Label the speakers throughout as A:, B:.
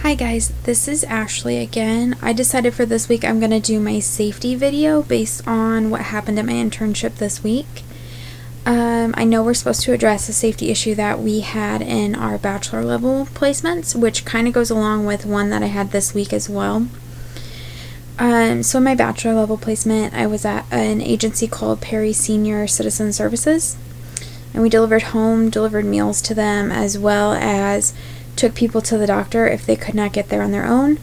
A: Hi guys, this is Ashley again. I decided for this week I'm going to do my safety video based on what happened at my internship this week. I know we're supposed to address a safety issue that we had in our bachelor level placements, which kind of goes along with one that I had this week as well. So in my bachelor level placement, I was at an agency called Perry Senior Citizen Services, and we delivered meals to them, as well as took people to the doctor if they could not get there on their own.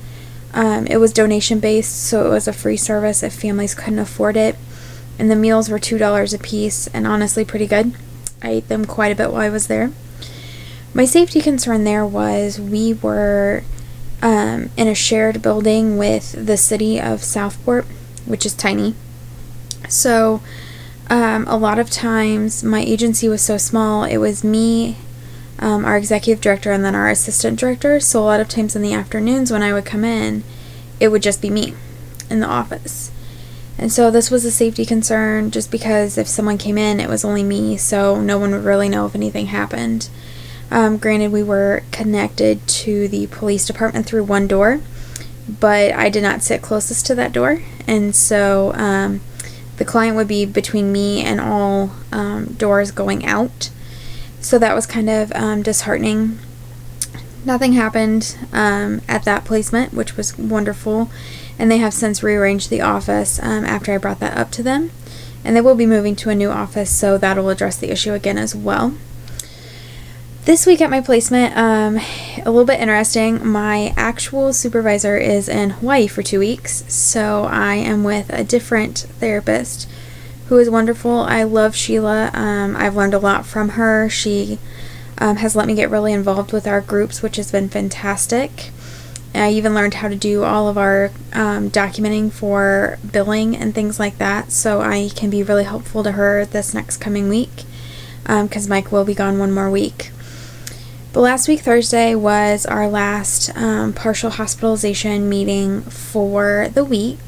A: It was donation based, so it was a free service if families couldn't afford it, and the meals were $2 a piece, and honestly pretty good. I ate them quite a bit while I was there. My safety concern there was we were in a shared building with the city of Southport, which is tiny. So a lot of times my agency was so small, it was me, our executive director, and then our assistant director. So a lot of times in the afternoons when I would come in, it would just be me in the office. And so this was a safety concern just because if someone came in, it was only me, so no one would really know if anything happened. Granted, we were connected to the police department through one door, but I did not sit closest to that door, and so the client would be between me and all doors going out. So that was kind of disheartening. Nothing happened at that placement, which was wonderful, and they have since rearranged the office after I brought that up to them, and they will be moving to a new office, so that will address the issue again as well. This week at my placement, a little bit interesting. My actual supervisor is in Hawaii for 2 weeks, so I am with a different therapist who is wonderful. I love Sheila. I've learned a lot from her. She has let me get really involved with our groups, which has been fantastic. I even learned how to do all of our documenting for billing and things like that, so I can be really helpful to her this next coming week because Mike will be gone one more week. But last week, Thursday, was our last partial hospitalization meeting for the week.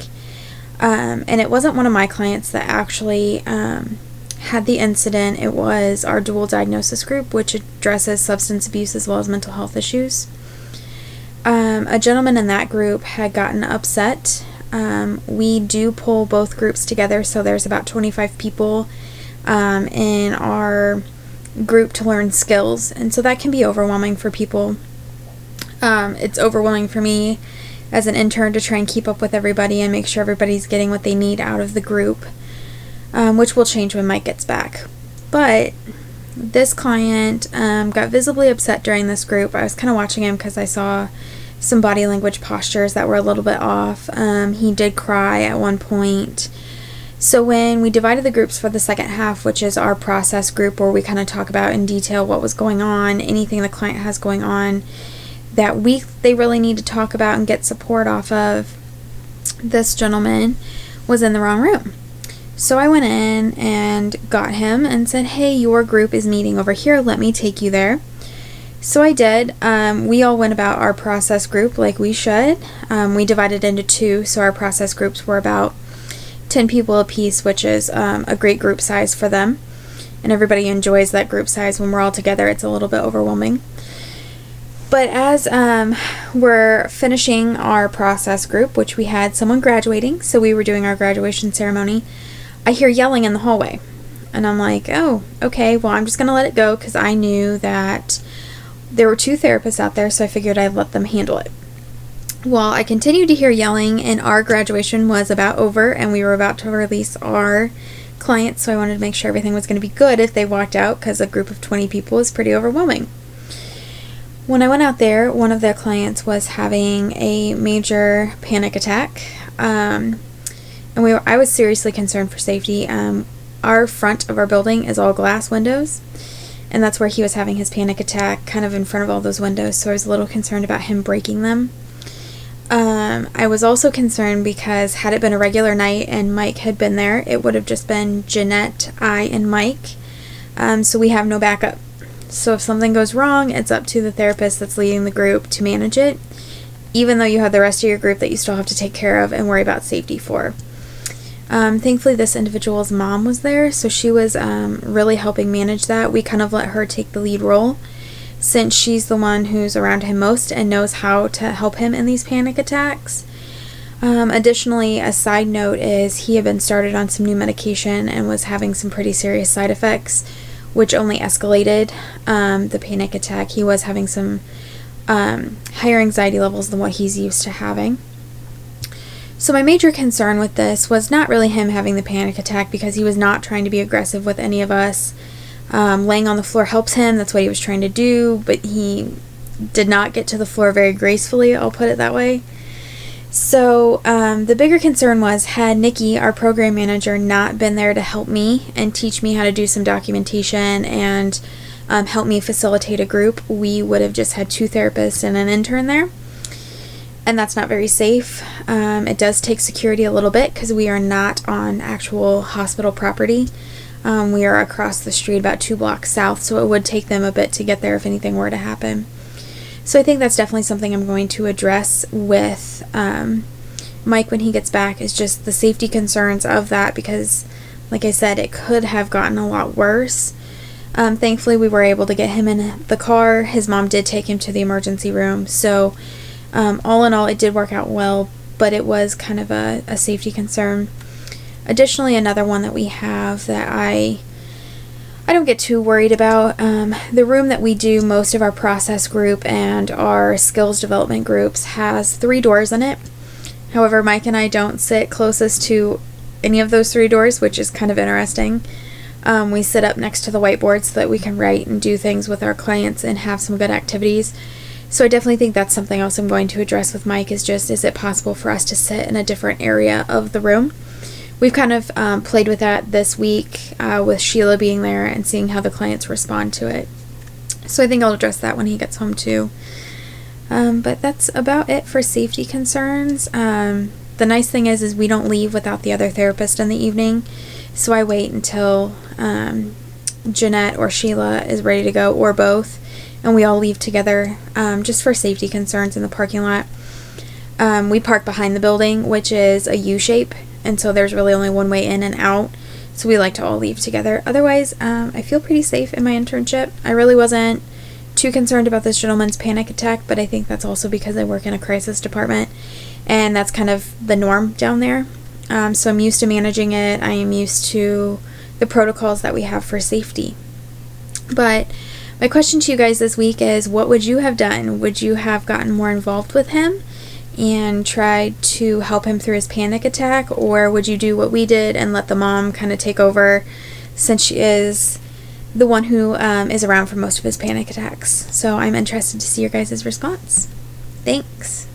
A: And it wasn't one of my clients that actually had the incident. It was our dual diagnosis group, which addresses substance abuse as well as mental health issues. A gentleman in that group had gotten upset. We do pull both groups together, so there's about 25 people in our group to learn skills, and so that can be overwhelming for people. It's overwhelming for me as an intern to try and keep up with everybody and make sure everybody's getting what they need out of the group, which will change when Mike gets back. But this client got visibly upset during this group. I was kind of watching him because I saw some body language postures that were a little bit off. He did cry at one point. So when we divided the groups for the second half, which is our process group, where we kind of talk about in detail what was going on, anything the client has going on that week they really need to talk about and get support off of, this gentleman was in the wrong room. So I went in and got him and said, hey, your group is meeting over here. Let me take you there. So I did. We all went about our process group like we should. We divided into two, so our process groups were about 10 people apiece, which is a great group size for them, and everybody enjoys that group size. When we're all together, it's a little bit overwhelming. But as we're finishing our process group, which we had someone graduating, so we were doing our graduation ceremony, I hear yelling in the hallway, and I'm like, oh, okay, well, I'm just gonna let it go because I knew that there were two therapists out there, so I figured I'd let them handle it. Well, I continued to hear yelling, and our graduation was about over, and we were about to release our clients, so I wanted to make sure everything was going to be good if they walked out, because a group of 20 people is pretty overwhelming. When I went out there, one of the clients was having a major panic attack, and I was seriously concerned for safety. Our front of our building is all glass windows, and that's where he was having his panic attack, kind of in front of all those windows, so I was a little concerned about him breaking them. I was also concerned because had it been a regular night and Mike had been there, it would have just been Jeanette, I, and Mike. So we have no backup. So if something goes wrong, it's up to the therapist that's leading the group to manage it, even though you have the rest of your group that you still have to take care of and worry about safety for. Thankfully, this individual's mom was there, so she was really helping manage that. We kind of let her take the lead role. since she's the one who's around him most and knows how to help him in these panic attacks. Additionally, a side note is he had been started on some new medication and was having some pretty serious side effects, which only escalated the panic attack. He was having some higher anxiety levels than what he's used to having. So my major concern with this was not really him having the panic attack, because he was not trying to be aggressive with any of us. Laying on the floor helps him. That's what he was trying to do, but he did not get to the floor very gracefully, I'll put it that way. So the bigger concern was, had Nikki, our program manager, not been there to help me and teach me how to do some documentation and help me facilitate a group, we would have just had 2 therapists and an intern there. And that's not very safe. It does take security a little bit because we are not on actual hospital property. We are across the street about 2 blocks south, so it would take them a bit to get there if anything were to happen. So I think that's definitely something I'm going to address with Mike when he gets back, is just the safety concerns of that, because like I said, it could have gotten a lot worse. Thankfully, we were able to get him in the car. His mom did take him to the emergency room, so all in all, it did work out well, but it was kind of a safety concern. Additionally, another one that we have that I don't get too worried about, the room that we do most of our process group and our skills development groups has 3 doors in it. However, Mike and I don't sit closest to any of those 3 doors, which is kind of interesting. We sit up next to the whiteboard so that we can write and do things with our clients and have some good activities. So I definitely think that's something else I'm going to address with Mike, is it possible for us to sit in a different area of the room? We've kind of played with that this week with Sheila being there and seeing how the clients respond to it. So I think I'll address that when he gets home too. But that's about it for safety concerns. The nice thing is we don't leave without the other therapist in the evening. So I wait until Jeanette or Sheila is ready to go, or both, and we all leave together just for safety concerns in the parking lot. We park behind the building, which is a U-shape, and so there's really only one way in and out, so we like to all leave together. Otherwise, I feel pretty safe in my internship. I really wasn't too concerned about this gentleman's panic attack, but I think that's also because I work in a crisis department, and that's kind of the norm down there. So I'm used to managing it. I am used to the protocols that we have for safety. But my question to you guys this week is, what would you have done? Would you have gotten more involved with him and tried to help him through his panic attack, or would you do what we did and let the mom kind of take over, since she is the one who is around for most of his panic attacks? So I'm interested to see your guys' response. Thanks.